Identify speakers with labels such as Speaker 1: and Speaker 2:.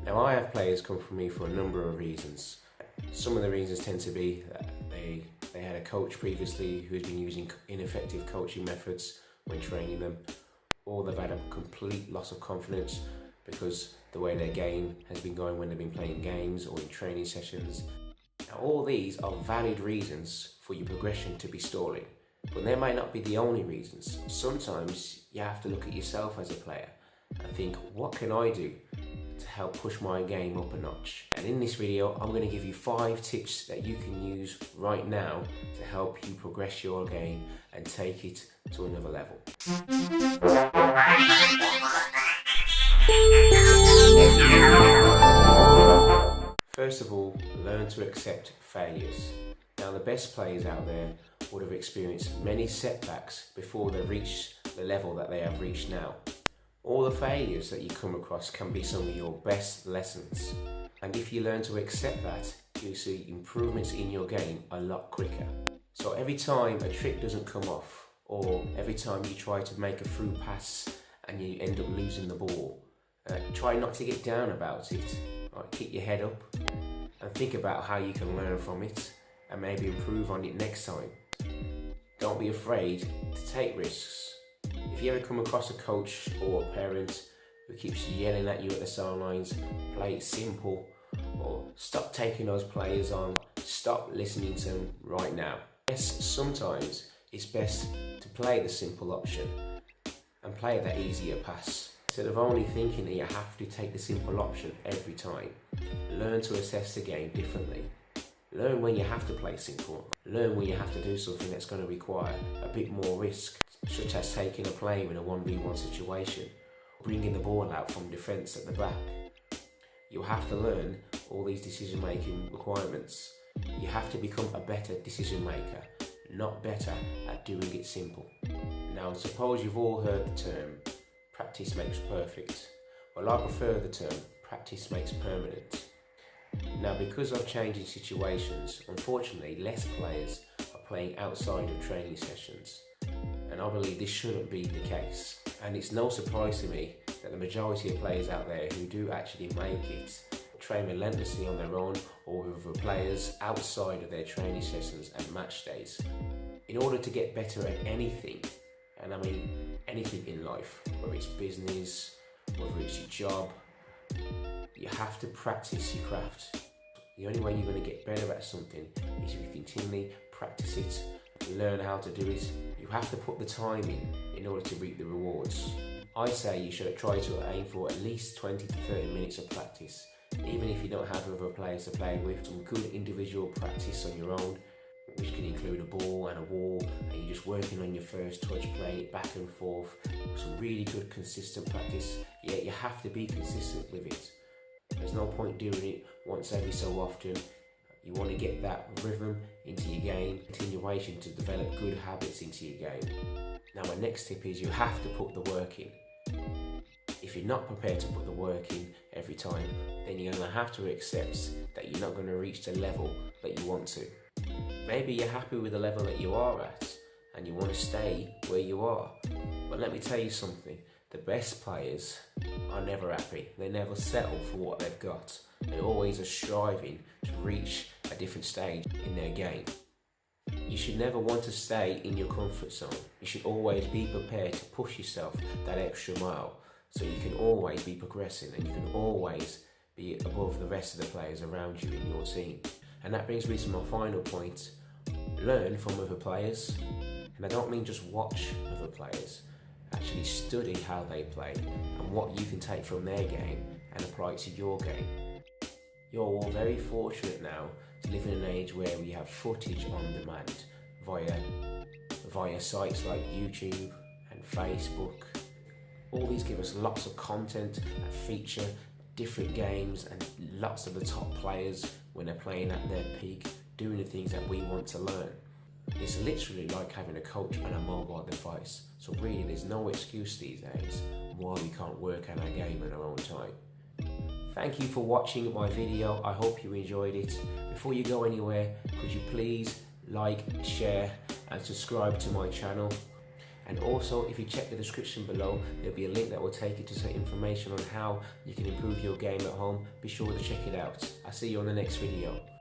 Speaker 1: Now, I have players come from me for a number of reasons. Some of the reasons tend to be that they had a coach previously who's been using ineffective coaching methods when training them, or they've had a complete loss of confidence because the way their game has been going when they've been playing games or in training sessions. Now, all these are valid reasons for your progression to be stalling, but they might not be the only reasons. Sometimes you have to look at yourself as a player and think, what can I do to help push my game up a notch? And in this video, I'm going to give you 5 tips that you can use right now to help you progress your game and take it to another level. First of all, learn to accept failures. Now, the best players out there would have experienced many setbacks before they reach the level that they have reached now. All the failures that you come across can be some of your best lessons. And if you learn to accept that, you'll see improvements in your game a lot quicker. So every time a trick doesn't come off, or every time you try to make a through pass and you end up losing the ball, try not to get down about it. Right, keep your head up and think about how you can learn from it and maybe improve on it next time. Don't be afraid to take risks. If you ever come across a coach or a parent who keeps yelling at you at the sidelines, play it simple, or stop taking those players on, stop listening to them right now. Yes, sometimes it's best to play the simple option and play that easier pass. Instead of only thinking that you have to take the simple option every time, learn to assess the game differently. Learn when you have to play simple. Learn when you have to do something that's going to require a bit more risk, such as taking a player in a 1v1 situation, bringing the ball out from defence at the back. You have to learn all these decision-making requirements. You have to become a better decision maker, not better at doing it simple. Now, suppose you've all heard the term, practice makes perfect. Well, I prefer the term, practice makes permanent. Now, because of changing situations, unfortunately, less players are playing outside of training sessions. And I believe this shouldn't be the case. And it's no surprise to me that the majority of players out there who do actually make it train relentlessly on their own or with other players outside of their training sessions and match days. In order to get better at anything, and I mean anything in life, whether it's business, whether it's your job, you have to practice your craft. The only way you're going to get better at something is if you continually practice it, learn how to do it. You have to put the time in order to reap the rewards. I say you should try to aim for at least 20 to 30 minutes of practice, even if you don't have other players to play with. Some good individual practice on your own, which can include a ball and a wall, and you're just working on your first touch, playing it back and forth. Some really good consistent practice. Yeah, you have to be consistent with it. There's no point doing it once every so often. You want to get that rhythm into your game, continuation to develop good habits into your game. Now, my next tip is you have to put the work in. If you're not prepared to put the work in every time, then you're going to have to accept that you're not going to reach the level that you want to. Maybe you're happy with the level that you are at and you want to stay where you are. But let me tell you something, the best players are never happy. They never settle for what they've got. They always are striving to reach a different stage in their game. You should never want to stay in your comfort zone. You should always be prepared to push yourself that extra mile so you can always be progressing and you can always be above the rest of the players around you in your team. And that brings me to my final point. Learn from other players. And I don't mean just watch other players. Actually study how they play and what you can take from their game and apply it to your game. You're all very fortunate now to live in an age where we have footage on demand via sites like YouTube and Facebook. All these give us lots of content that feature different games and lots of the top players when they're playing at their peak, doing the things that we want to learn. It's literally like having a coach on a mobile device. So really, there's no excuse these days why we can't work on our game in our own time. Thank you for watching my video. I hope you enjoyed it. Before you go anywhere, could you please like, share and subscribe to my channel? And also, if you check the description below, there'll be a link that will take you to some information on how you can improve your game at home. Be sure to check it out. I'll see you on the next video.